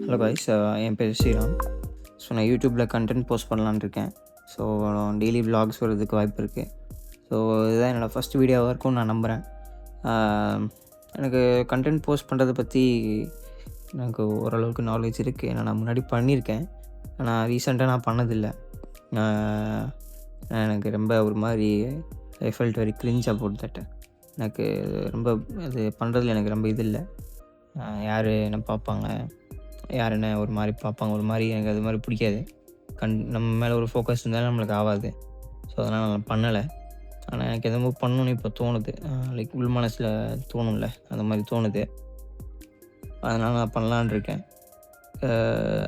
Hello guys, என் பேர் Sriram. So நான் யூடியூப்பில் கண்டென்ட் போஸ்ட் பண்ணலான்னு இருக்கேன். ஸோ டெய்லி விலாக்ஸ் வரதுக்கு வாய்ப்பு இருக்குது. ஸோ இதுதான் என்னோடய ஃபஸ்ட் வீடியோவாக இருக்கும்னு நான் நம்புகிறேன். எனக்கு கண்டென்ட் போஸ்ட் பண்ணுறதை பற்றி எனக்கு ஓரளவுக்கு நாலேஜ் இருக்குது. ஏன்னா நான் முன்னாடி பண்ணியிருக்கேன். ஆனால் ரீசெண்டாக நான் பண்ணதில்லை. எனக்கு ரொம்ப ஒரு மாதிரி I felt very cringe about that. எனக்கு ரொம்ப அது பண்ணுறதுல எனக்கு ரொம்ப இது இல்லை. யார் என்ன பார்ப்பாங்க, யார் என்ன ஒரு மாதிரி பார்ப்பாங்க, ஒரு மாதிரி எனக்கு அது மாதிரி பிடிக்காது. நம்ம மேலே ஒரு ஃபோக்கஸ் இருந்தாலும் நம்மளுக்கு ஆகாது. ஸோ அதனால் நான் பண்ணலை. ஆனால் எனக்கு எதுவும் பண்ணணுன்னு இப்போ தோணுது. லைக் உள் மனசில் தோணும்ல, அந்த மாதிரி தோணுது. அதனால் நான் பண்ணலான் இருக்கேன்.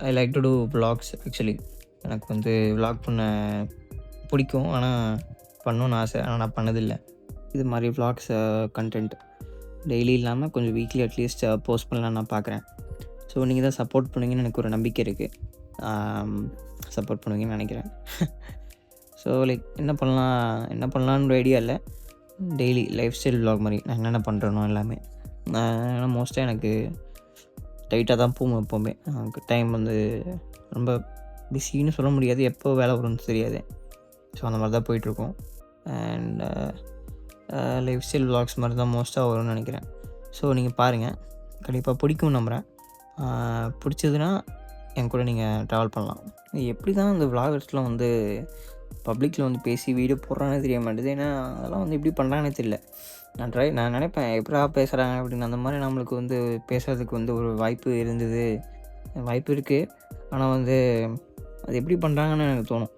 I like to do vlogs. Actually எனக்கு வந்து விலாக் பண்ண பிடிக்கும். ஆனால் பண்ணணுன்னு ஆசை. ஆனால் நான் பண்ணதில்லை. இது மாதிரி விலாக்ஸ் கண்டென்ட் டெய்லி இல்லாமல் கொஞ்சம் வீக்லி அட்லீஸ்ட் போஸ்ட் பண்ணலான்னு நான் பார்க்குறேன். ஸோ நீங்கள் தான் சப்போர்ட் பண்ணுவீங்கன்னு எனக்கு ஒரு நம்பிக்கை இருக்குது. சப்போர்ட் பண்ணுவீங்கன்னு நினைக்கிறேன். ஸோ லைக் என்ன பண்ணலான்னு ஐடியா இல்லை. டெய்லி லைஃப் ஸ்டைல் விலாக் மாதிரி நான் என்னென்ன பண்ணுறேனோ எல்லாமே. ஏன்னா மோஸ்ட்டாக எனக்கு டைட்டாக தான் போகும் எப்போவுமே. டைம் வந்து ரொம்ப பிஸின்னு சொல்ல முடியாது, எப்போ வேலை வரும்னு தெரியாது. ஸோ அந்த மாதிரி தான் போயிட்டுருக்கோம். அண்ட் லைஃப் ஸ்டைல் விலாக்ஸ் மாதிரி தான் மோஸ்ட்டாக வரும்னு நினைக்கிறேன். ஸோ நீங்கள் பாருங்கள், கண்டிப்பாக பிடிக்கும்னு நம்புகிறேன். பிடிச்சதுன்னா என் கூட நீங்கள் ட்ராவல் பண்ணலாம். எப்படி தான் அந்த விலாகர்ஸ்லாம் வந்து பப்ளிக்கில் வந்து பேசி வீடியோ போடுறானே தெரிய மாட்டேது. ஏன்னா அதெல்லாம் வந்து எப்படி பண்ணுறாங்கன்னே தெரியல. நான் நினைப்பேன் எப்படா பேசுகிறாங்க அப்படின்னு. அந்த மாதிரி நம்மளுக்கு வந்து பேசுகிறதுக்கு வந்து ஒரு வாய்ப்பு இருக்குது. ஆனால் வந்து அது எப்படி பண்ணுறாங்கன்னு எனக்கு தோணும்.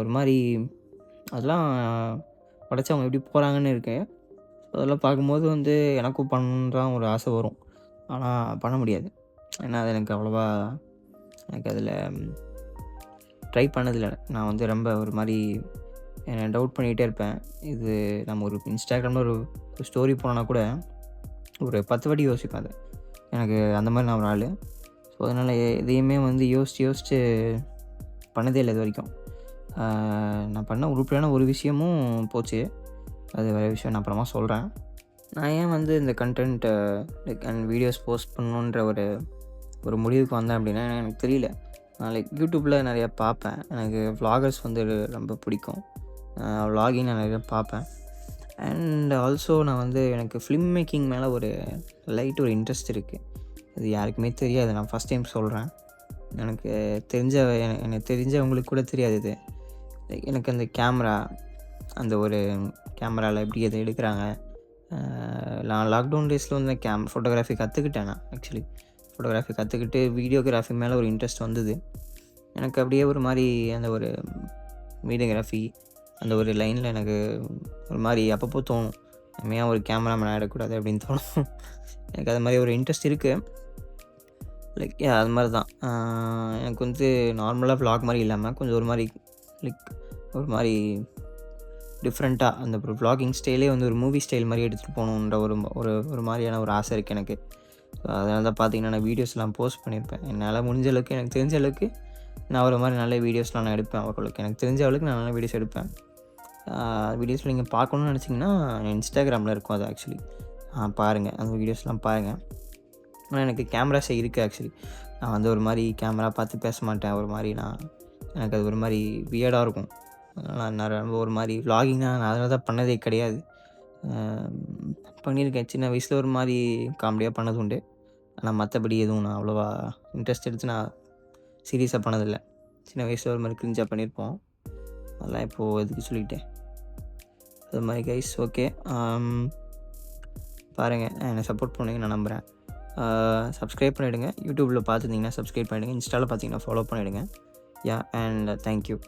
ஒரு மாதிரி அதெல்லாம் படைச்சவங்க எப்படி போகிறாங்கன்னு இருக்கு. அதெல்லாம் பார்க்கும்போது வந்து எனக்கும் பண்ணதான் ஒரு ஆசை வரும். ஆனால் பண்ண முடியாது. ஏன்னா அது எனக்கு அவ்வளோவா எனக்கு அதில் ட்ரை பண்ணதில்லை. நான் வந்து ரொம்ப ஒரு மாதிரி என்னை டவுட் பண்ணிக்கிட்டே இருப்பேன். இது நம்ம ஒரு இன்ஸ்டாகிராமில் ஒரு ஸ்டோரி போனோன்னா கூட ஒரு 10 வாட்டி யோசிப்பேன் அது. எனக்கு அந்த மாதிரி நான் ஒரு ஆள். ஸோ அதனால் எதையுமே வந்து யோசித்து பண்ணதே இல்லை இது வரைக்கும். நான் பண்ண உருப்படியான ஒரு விஷயமும் போச்சு. அது வேறு விஷயம், நான் அப்புறமா சொல்கிறேன். நான் ஏன் வந்து இந்த கண்டென்ட்டை லைக் அண்ட் வீடியோஸ் போஸ்ட் பண்ணணுன்ற ஒரு முடிவுக்கு வந்தேன் அப்படின்னா எனக்கு தெரியல. நான் லைக் யூடியூப்பில் நிறையா பார்ப்பேன். எனக்கு விலாகர்ஸ் வந்து ரொம்ப பிடிக்கும். விலாகிங் நான் நிறையா பார்ப்பேன். அண்ட் ஆல்சோ நான் வந்து எனக்கு ஃபிலிம் மேக்கிங் மேலே ஒரு இன்ட்ரெஸ்ட் இருக்குது. அது யாருக்குமே தெரியாது. நான் ஃபஸ்ட் டைம் சொல்கிறேன். எனக்கு தெரிஞ்சவங்களுக்கு கூட தெரியாது இது. எனக்கு அந்த அந்த ஒரு கேமராவில் எப்படி அதை எடுக்கிறாங்க. நான் லாக்டவுன் டேஸில் வந்து ஃபோட்டோகிராஃபி கற்றுக்கிட்டேன். நான் ஆக்சுவலி ஃபோட்டோகிராஃபி கற்றுக்கிட்டு வீடியோகிராஃபி மேலே ஒரு இன்ட்ரெஸ்ட் வந்தது எனக்கு. அப்படியே ஒரு மாதிரி அந்த ஒரு வீடியோகிராஃபி அந்த ஒரு லைனில் எனக்கு ஒரு மாதிரி அப்பப்போ தோணும், நம்ம ஏன் ஒரு கேமராமேன் ஆகிடக்கூடாது அப்படின்னு தோணும். எனக்கு அது மாதிரி ஒரு இன்ட்ரெஸ்ட் இருக்குது. லைக் அது மாதிரி தான் எனக்கு வந்து நார்மலாக விலாக் மாதிரி இல்லாமல் கொஞ்சம் ஒரு மாதிரி லைக் ஒரு மாதிரி டிஃப்ரெண்ட்டாக அந்த ஒரு விலாகிங் ஸ்டைலே வந்து ஒரு மூவி ஸ்டைல் மாதிரி எடுத்துகிட்டு போகணுன்ற ஒரு மாதிரியான ஒரு ஆசை இருக்குது எனக்கு. அதனால தான் பார்த்தீங்கன்னா நான் வீடியோஸ்லாம் போஸ்ட் பண்ணியிருப்பேன். என்னால் முடிஞ்ச அளவுக்கு, எனக்கு தெரிஞ்ச அளவுக்கு நான் ஒரு மாதிரி நல்ல வீடியோஸ்லாம் நான் எடுப்பேன். ஓரளவுக்கு எனக்கு தெரிஞ்ச அளவுக்கு நான் நல்ல வீடியோஸ் எடுப்பேன். வீடியோஸில் நீங்கள் பார்க்கணுன்னு நினச்சிங்கன்னா இன்ஸ்டாகிராமில் இருக்கும் அது ஆக்சுவலி. பாருங்கள், அந்த வீடியோஸ்லாம் பாருங்கள். ஆனால் எனக்கு கேமராஸே இருக்குது ஆக்சுவலி. நான் வந்து ஒரு மாதிரி கேமரா பார்த்து பேச மாட்டேன். ஒரு மாதிரி எனக்கு அது ஒரு மாதிரி வியர்டாக இருக்கும். அதனால் நான் ரொம்ப ஒரு மாதிரி விலாகிங்னா நான் அதனால தான் பண்ணதே கிடையாது. பண்ணியிருக்கேன் சின்ன வயசில் ஒரு மாதிரி காமெடியாக பண்ணது உண்டு. ஆனால் மற்றபடி எதுவும் நான் அவ்வளோவா இன்ட்ரெஸ்ட் எடுத்து நான் சீரியஸாக பண்ணதில்லை. சின்ன வயசில் ஒரு மாதிரி கிரிஞ்சாக பண்ணியிருப்போம். அதெல்லாம் இப்போது எதுக்கு சொல்லிட்டேன். அது மாதிரி கைஸ், ஓகே. பாருங்கள், என்னை சப்போர்ட் பண்ணுவீங்க நான் நம்புகிறேன். சப்ஸ்கிரைப் பண்ணிவிடுங்க. யூடியூப்பில் பார்த்துருந்தீங்கன்னா சப்ஸ்கிரைப் பண்ணிவிடுங்க. இன்ஸ்டாவில் பார்த்தீங்கன்னா ஃபாலோ பண்ணிவிடுங்க. யா, அண்ட் தேங்க்யூ.